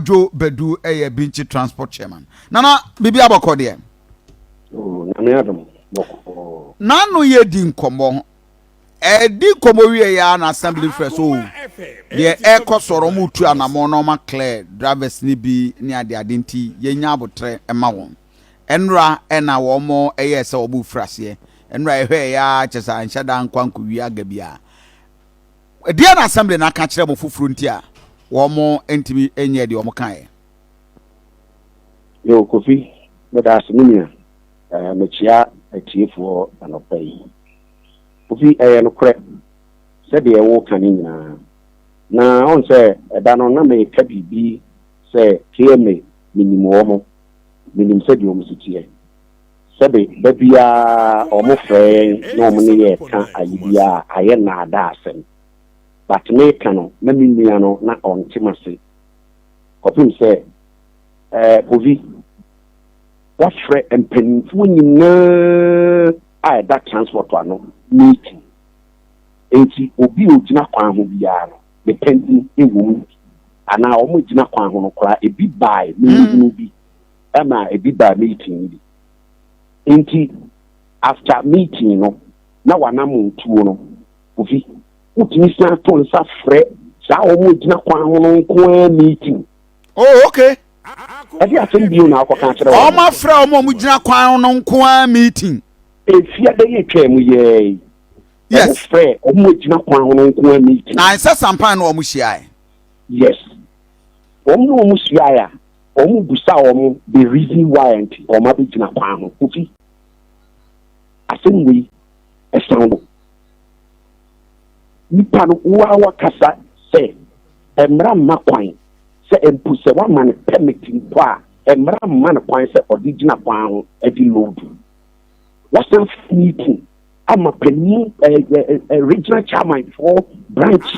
Kwadwo Bedu Abinkyi transport chairman. Nana bibi aboko de. Nanu ye di nkomo. Di nkomo wie ya na assembly fresh o. De soro mu tu anamo no ma clear drivers ni bi ni ade nti ye nya abotre ema won. Enra ena wo mo se obu frase. Enra ehwe ya chesa anhyada nkwanko wi aga bia. De na assembly na ka kire mo fufuru nti a wo mo entimi enye de wo mo kan. Yo Kofi meda aseminia mechia atiefo anopai Kofi no kre se de wo kan na on se da no na me ka bibi se KMA minimo mo minim se de o musitie se be bia o mo fe no mo ne ye kan ayibia aye na ada asem but me kan na minua no na on timase Kofi se Kofi what fre and penfo nyina I that transport no meeting enti obi ogina kwan ho bia no depending ewu ana omo gina kwan ho no kora ebi bai no bi ama ebi bai meeting bi enti after meeting no na wanam ntuo no ofi utimi san to nsa fre sa omo gina kwan ho no ko meeting. Oh okay. Adi asem bi na akoka kire o ma fra o mo gina kwan no nko a meeting efia de ye twem ye yes frɛ o mo gina kwan no nko a meeting na nsa sampan no o mo hia yes o mo hia ya o mo busa o mo the reason why anti o ma be gina kwan no Kofi asem wi esanwo nipa no wa kasa se emra ma kwan se empuse wa man permitting kwa emra man kwan se original kwan ho edi load what's that meeting I'm a penny regional chairman for branch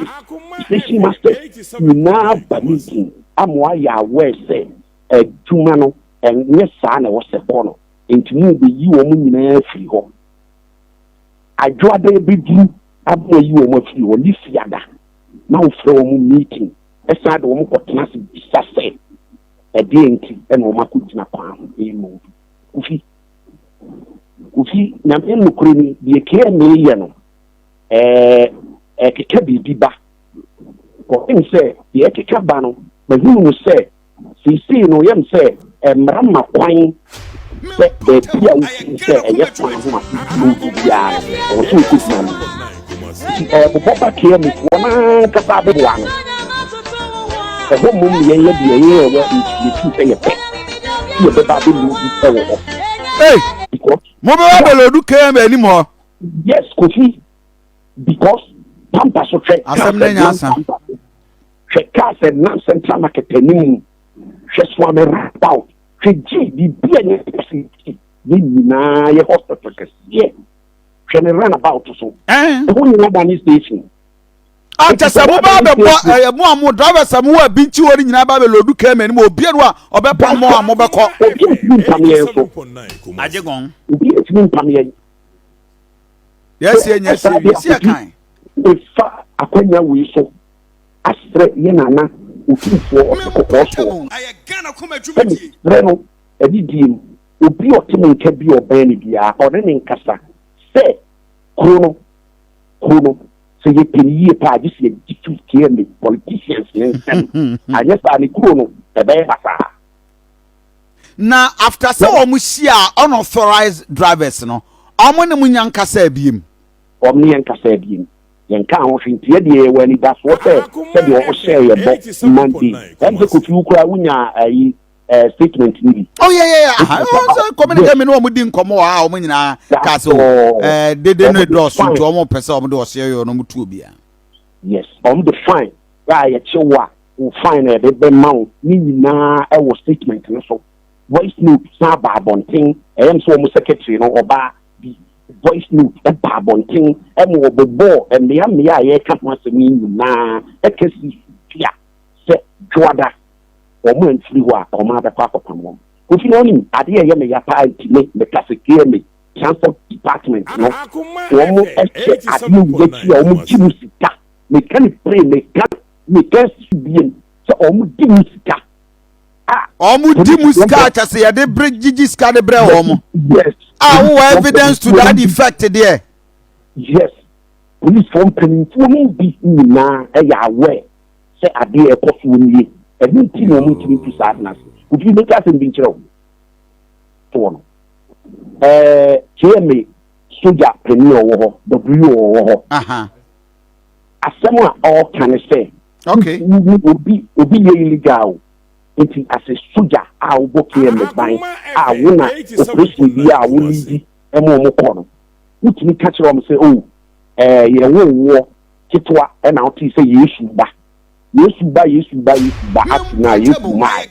station master na ba meeting am wa ya we say juma no yes na wo se kono ntimi be yi wo mu nyina firi ho adwoade be du abo yi wo mu firi ho ni fiada na wo fro mu meeting esa de wo mu kotena se bisa se de enti na wo makugina kwan e mu Kofi na me kure ni de KMA ye no keka bibi ba ko nse de keka ba no ma hunu se sisi no yem se emra ma kwan se de bia wo se eye kwan ho ma lu bia o so ku na bo ba KMA wona ka ba be wa no ho mum ye ye wo ni tu se ye pe ye be ba be lu wo hey because Mobile Belodu KMA anymore. Yes, Kofi. Because Pampa so check. Check cars and non central market anymore. Just one about. Check G, the BNC. Na ye hospital. Yeah. Can run about so. Who you have station? After some more drivers, some more Abinkyi wori nyina ba Belodu KMA anymore. Obianwa obepa mo amobeko. Ajegon. Yes, yes, yes, kind. If Akwanya we so astre yenana ufufo okokoso. Reno edidim obi otimo nke bi obani bia ode ne nkasa se krono se ye peniye pa ji se ditu KMA politicians yen anyesa ni krono ebe basa. Na after say omuhia unauthorized drivers no omone munyanka sa abiem omnyanka sa abiem yenka ho hwintie de wani das what say de o share your box monthly em se Kofi ukura wunya ayi statement ni oh yeah so communicate me no omudi nkomo a omnyina ka so de no do so to omo pese omo de o share your no mutu obia yes the fine ya chewa o fine de be maw ni nyina e wo statement no so voice note sa babontin em so mo secretary no oba the voice note e babontin em wo bobo em me ye ka mo se mi na e kesi pia se joada o mo ntri ho a o ma be kwa kopam Kofi oni ade ye me ya pa ntime me kaseke me transport department no o mo ade wo ti o mo timusika me kan pray me kan bien se o mo timusika Omu di muska cha say they break Gigi ska de bre omo. Yes. Who evidence to that effect there? Yes. Police from Penny be na aware. Say a day a possible and you know to sadness. Would you make us in Bincho? KMA soldier penny or W or as someone all can say. Okay. Will be illegal. It as a soldier, I'll book here in the bank. I will not operation be our woolly and more corner. Which me catch them say, oh, you won't war, Kitwa, and I'll say, yes, you buy. Yes, you buy, now you my.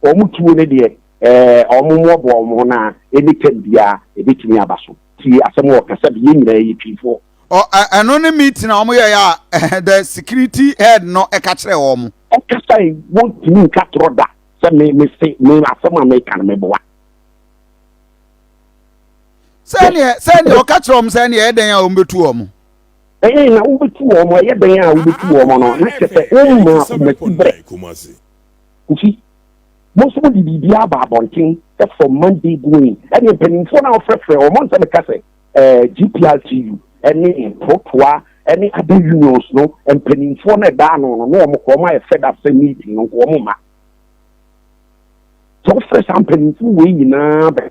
Almost 2 day, or more, any 10 year, a bit near Basso. See, as some more can say, you people. Oh, an only meeting, the security head no a catcher home. I want to cut roda. Some may mistake me as someone may can remember. Send your catch room, send your head and your two. Eh, na ubi tu omo ye ben ya ubi tu omo no na chefe o ma umetibre kufi most of the bibia ba bontin for Monday going any peninfo na ofrefre o mo nse ka say GPRTU any protoa any other unions no and penifo na da no no omo ko ma fed up say meeting no ko omo ma so fresh am penifo we nyina ba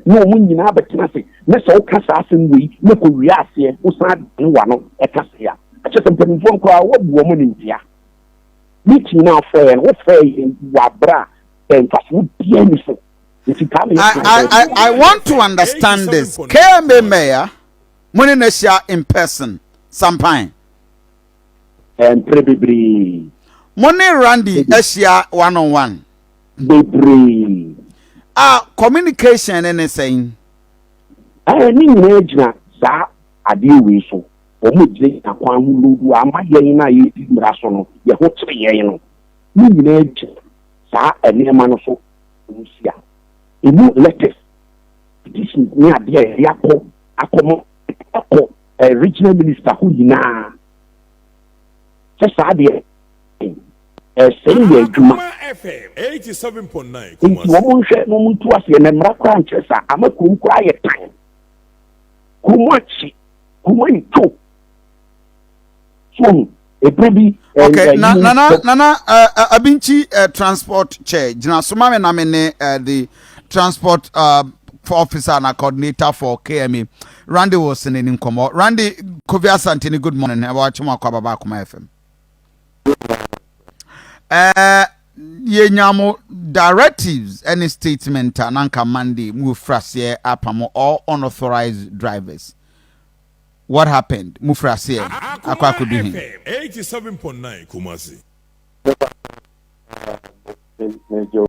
no mun nyina betina se na so kasa asem wi na ko wi ase wo san wa no e kasa ya a che sempen fon ko a wo buo mo ntia meeting na for wo fe wa bra en fasu bia ni so I want to understand this. KMA mayor money na share in person sometime and probably money Randy share one on one baby communication anything. Ni nyina sa ade we so o mo gye akwan hulu ama yen na ye mra so no ye ho tere yen no ni nyina gye sa enema no so nsia emu letters petition ni ade ya ko Akoma regional minister who nyina se sa ade saying the Juma FM 87.9. Woman share no muntu ase na mra kwa nchesa amakum kwa ye tan kumachi kumanto so e baby okay nana Abinkyi transport chair jina soma me na me ne the transport officer and coordinator for KMA Randy was in Nkomo. Randy Kovia Santini, good morning. About Chuma Kwababa Akoma FM. Ye nyamo directives any statement nanka Monday move frasier apamo all unauthorized drivers. What happened? Mufrasier akwa could be 87.9 Kumasi.